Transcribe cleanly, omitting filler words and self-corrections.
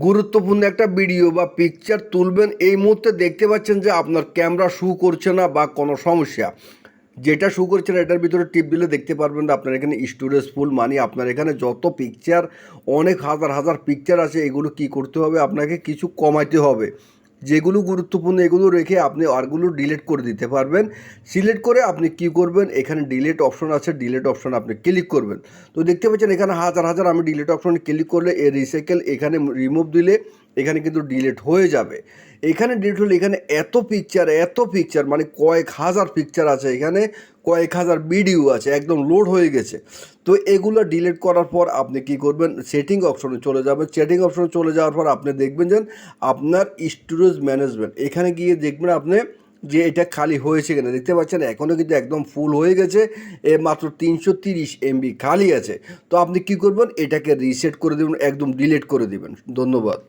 গুরুত্বপূর্ণ একটা ভিডিও বা পিকচার তুলবেন, এই মুহূর্তে দেখতে পাচ্ছেন যে আপনার ক্যামেরা শু করছে না বা কোনো সমস্যা। যেটা শু করছে না এটার ভিতরে টিপ দিলে দেখতে পারবেন যে আপনার এখানে স্টোরেজ ফুল, মানে আপনার এখানে যত পিকচার, অনেক হাজার হাজার পিকচার আছে, এগুলো কি করতে হবে, আপনাকে কিছু কমাইতে হবে। যেগুলো গুরুত্বপূর্ণ এগুলো রেখে আপনি আরগুলো ডিলিট করে দিতে পারবেন। সিলেক্ট করে আপনি কি করবেন, এখানে ডিলিট অপশন আছে, ডিলিট অপশন আপনি ক্লিক করবেন। তো দেখতে পাচ্ছেন এখানে হাজার হাজার, আমি ডিলিট অপশনে ক্লিক করলে এই রিসাইকেল এখানে রিমুভ দিলে এখানে কিন্তু ডিলিট হয়ে যাবে। এখানে ডিলিট হলে এখানে এত পিকচার মানে কয়েক হাজার পিকচার আছে, এখানে কয়েক হাজার ভিডিও আছে, একদম লোড হয়ে গেছে। তো এগুলো ডিলিট করার পর আপনি কি করবেন, সেটিং অপশনে চলে যাবেন। সেটিং অপশনে চলে যাওয়ার পর আপনি দেখবেন যে আপনার স্টোরেজ ম্যানেজমেন্ট, এখানে গিয়ে দেখবেন আপনি যে এটা খালি হয়েছে কিনা। দেখতে পাচ্ছেন এখনও কিন্তু একদম ফুল হয়ে গেছে, মাত্র 330 MB খালি আছে। তো আপনি কি করবেন, এটাকে রিসেট করে দেবেন, একদম ডিলিট করে দেবেন। ধন্যবাদ।